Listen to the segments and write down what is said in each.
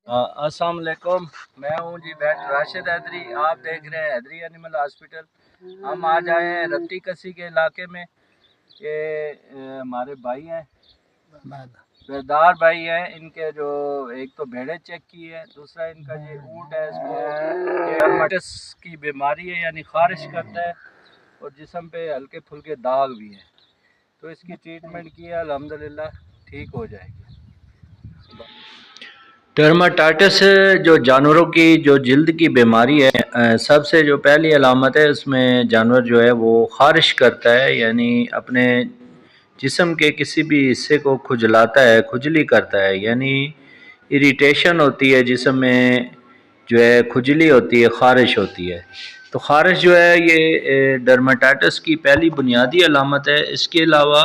अस्सलाम वालेकुम। मैं हूँ जी वेट राशिद हैदरी। आप देख रहे हैं हैदरी एनिमल हॉस्पिटल। हम आज आए हैं रत्ती कसी के इलाके में। ये हमारे भाई हैं, बेदार भाई हैं। इनके जो एक तो भेड़ें चेक की है, दूसरा इनका ये ऊँट है, इसको डर्मेटाइटिस की बीमारी है, यानी खारिश करता है और जिस्म पे हल्के फुल्के दाग भी हैं। तो इसकी ट्रीटमेंट की है, अल्हम्दुलिल्लाह ठीक हो जाएगी। डर्माटाइटिस जो जानवरों की जो जल्द की बीमारी है, सबसे जो पहली अलामत है उसमें जानवर जो है वो खारिश करता है, यानी अपने जिस्म के किसी भी हिस्से को खुजलाता है, खुजली करता है, यानी इरिटेशन होती है जिस्म में, जो है खुजली होती है, खारिश होती है। तो खारिश जो है ये डर्माटाइटिस की पहली बुनियादी अलामत है। इसके अलावा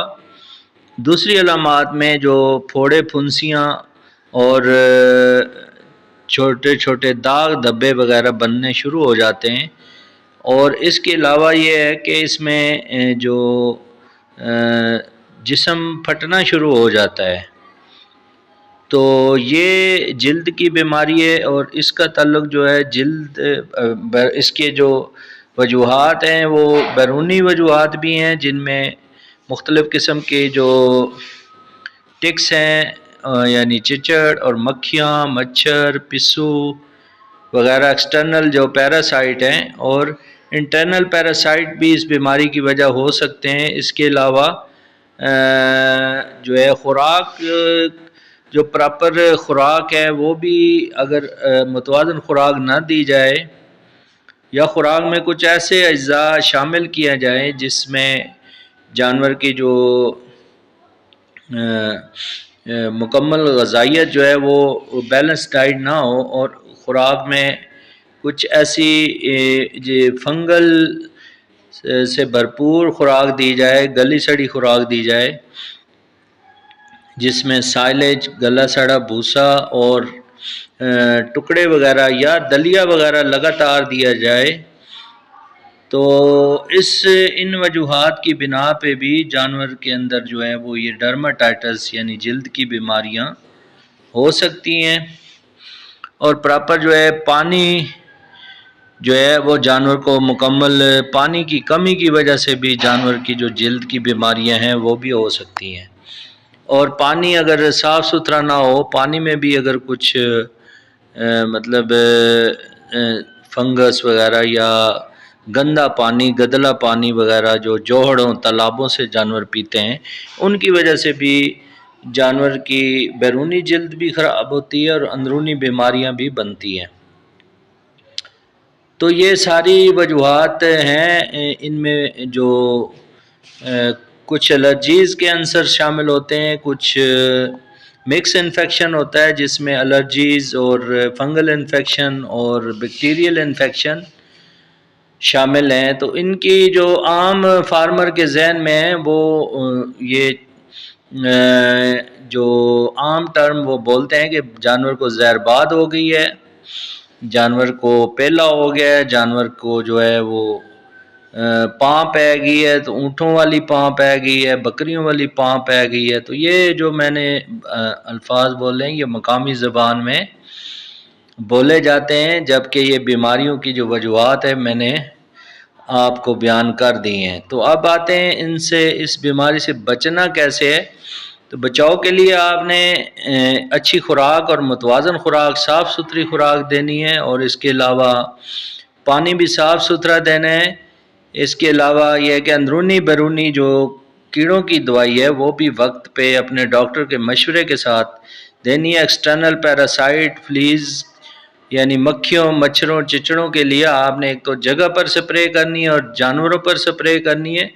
दूसरी अलामात में जो फोड़े फुंसियाँ और छोटे छोटे दाग धब्बे वगैरह बनने शुरू हो जाते हैं। और इसके अलावा ये है कि इसमें जो जिस्म फटना शुरू हो जाता है। तो ये जल्द की बीमारी है और इसका ताल्लुक जो है जल्द, इसके जो वजूहात हैं वो बैरूनी वजूहात भी हैं, जिनमें मुख्तलिफ़ किस्म के जो टिक्स हैं, यानी चिचड़ और मक्खियाँ, मच्छर, पिस्सू वगैरह एक्सटर्नल जो पैरासाइट हैं, और इंटरनल पैरासाइट भी इस बीमारी की वजह हो सकते हैं। इसके अलावा जो है खुराक, जो प्रॉपर खुराक है वो भी अगर मुतवाज़न खुराक ना दी जाए या खुराक में कुछ ऐसे अज्जा शामिल किया जाए जिसमें जानवर की जो मुकम्मल ग़ज़ाइयत जो है वो बैलेंस डाइट ना हो, और खुराक में कुछ ऐसी फंगल से भरपूर खुराक दी जाए, गली सड़ी खुराक दी जाए, जिसमें साइलेज, गला सड़ा भूसा और टुकड़े वगैरह या दलिया वगैरह लगातार दिया जाए। तो इन वजूहात की बिना पे भी जानवर के अंदर जो है वो ये डर्माटाइटिस यानी जल्द की बीमारियां हो सकती हैं। और प्रॉपर जो है पानी जो है वो जानवर को मुकम्मल, पानी की कमी की वजह से भी जानवर की जो जल्द की बीमारियां हैं वो भी हो सकती हैं। और पानी अगर साफ़ सुथरा ना हो, पानी में भी अगर कुछ मतलब फंगस वगैरह या गंदा पानी, गदला पानी वगैरह जो जोहड़ों तालाबों से जानवर पीते हैं, उनकी वजह से भी जानवर की बैरूनी जल्द भी ख़राब होती है और अंदरूनी बीमारियां भी बनती हैं। तो ये सारी वजूहात हैं। इनमें जो कुछ एलर्जीज़ के आंसर शामिल होते हैं, कुछ मिक्स इन्फेक्शन होता है जिसमें एलर्जीज़ और फंगल इन्फेक्शन और बैक्टीरियल इन्फेक्शन शामिल हैं। तो इनकी जो आम फार्मर के जहन में है वो ये जो आम टर्म वो बोलते हैं कि जानवर को जहरबाद हो गई है, जानवर को पेला हो गया है, जानवर को जो है वो पाँ पै गई है, तो ऊँटों वाली पाँ पै गई है, बकरियों वाली पाँ पै गई है। तो ये जो मैंने अल्फाज बोले हैं ये मकामी ज़बान में बोले जाते हैं, जबकि ये बीमारियों की जो वजूहात है मैंने आपको बयान कर दी हैं। तो अब आते हैं इनसे, इस बीमारी से बचना कैसे है। तो बचाव के लिए आपने अच्छी खुराक और मुतवाज़न खुराक, साफ़ सुथरी खुराक देनी है, और इसके अलावा पानी भी साफ़ सुथरा देना है। इसके अलावा यह है कि अंदरूनी बैरूनी जो कीड़ों की दवाई है वो भी वक्त पे अपने डॉक्टर के मशवरे के साथ देनी है। एक्सटर्नल पैरासाइट, फ्लीज़ यानी मक्खियों, मच्छरों, चिचड़ों के लिए आपने एक तो जगह पर स्प्रे करनी है और जानवरों पर स्प्रे करनी है।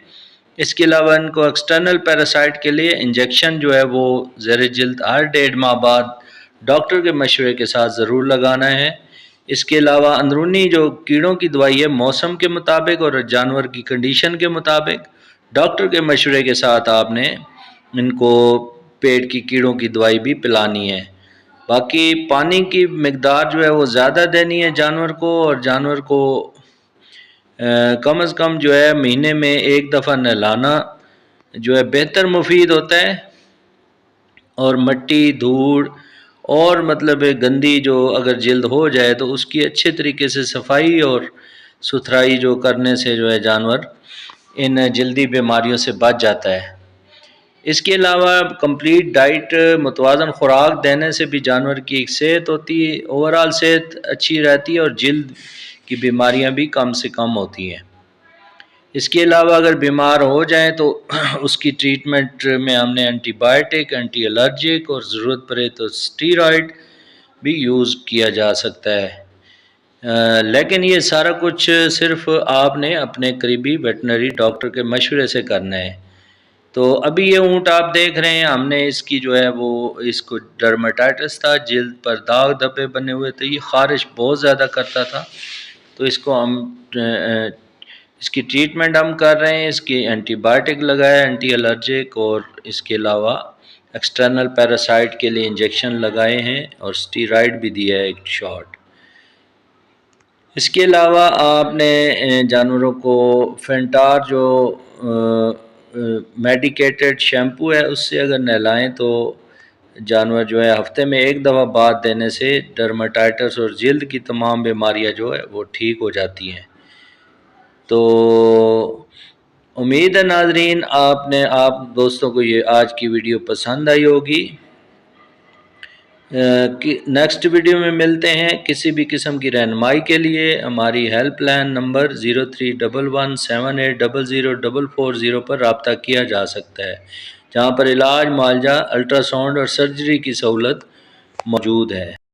इसके अलावा इनको एक्सटर्नल पैरासाइट के लिए इंजेक्शन जो है वो ज़ेर जल्द हर 1.5 माह बाद डॉक्टर के मशवरे के साथ ज़रूर लगाना है। इसके अलावा अंदरूनी जो कीड़ों की दवाई है मौसम के मुताबिक और जानवर की कंडीशन के मुताबिक डॉक्टर के मशवरे के साथ आपने इनको पेट की कीड़ों की दवाई भी पिलानी है। बाकी पानी की मिकदार जो है वो ज़्यादा देनी है जानवर को, और जानवर को कम अज़ कम जो है महीने में एक दफ़ा नहलाना जो है बेहतर मुफीद होता है। और मट्टी, धूड़ اور مطلب گندی جو اگر جلد ہو جائے تو اس کی اچھے طریقے سے صفائی اور ستھرائی جو کرنے سے جو ہے جانور ان جلدی بیماریوں سے بچ جاتا ہے۔ اس کے علاوہ کمپلیٹ ڈائٹ متوازن خوراک دینے سے بھی جانور کی ایک صحت ہوتی ہے، اوورال صحت اچھی رہتی ہے اور جلد کی بیماریاں بھی کم سے کم ہوتی ہیں۔ اس کے علاوہ اگر بیمار ہو جائیں تو اس کی ٹریٹمنٹ میں ہم نے اینٹی بائیوٹک، اینٹی الرجک اور ضرورت پڑے تو اسٹیرائڈ بھی یوز کیا جا سکتا ہے، لیکن یہ سارا کچھ صرف آپ نے اپنے قریبی ویٹنری ڈاکٹر کے مشورے سے کرنا ہے۔ تو ابھی یہ اونٹ آپ دیکھ رہے ہیں، ہم نے اس کی جو ہے وہ اس کو ڈرمیٹائٹس تھا، جلد پر داغ دھبے بنے ہوئے تھے، یہ خارش بہت زیادہ کرتا تھا، تو اس کو ہم اس کی ٹریٹمنٹ ہم کر رہے ہیں، اس کی اینٹی بائیوٹک لگایا، اینٹی الرجک، اور اس کے علاوہ ایکسٹرنل پیراسائٹ کے لیے انجیکشن لگائے ہیں اور اسٹیرائڈ بھی دیا ہے ایک شاٹ۔ اس کے علاوہ آپ نے جانوروں کو فینٹار جو میڈیکیٹڈ شیمپو ہے اس سے اگر نہلائیں تو جانور جو ہے ہفتے میں ایک دفعہ بعد دینے سے ڈرمیٹائٹس اور جلد کی تمام بیماریاں جو ہے وہ ٹھیک ہو جاتی ہیں۔ تو امید ہے ناظرین آپ دوستوں کو یہ آج کی ویڈیو پسند آئی ہوگی۔ نیکسٹ ویڈیو میں ملتے ہیں۔ کسی بھی قسم کی رہنمائی کے لیے ہماری ہیلپ لائن نمبر 031178004440 پر رابطہ کیا جا سکتا ہے، جہاں پر علاج، معالجہ، الٹرا ساؤنڈ اور سرجری کی سہولت موجود ہے۔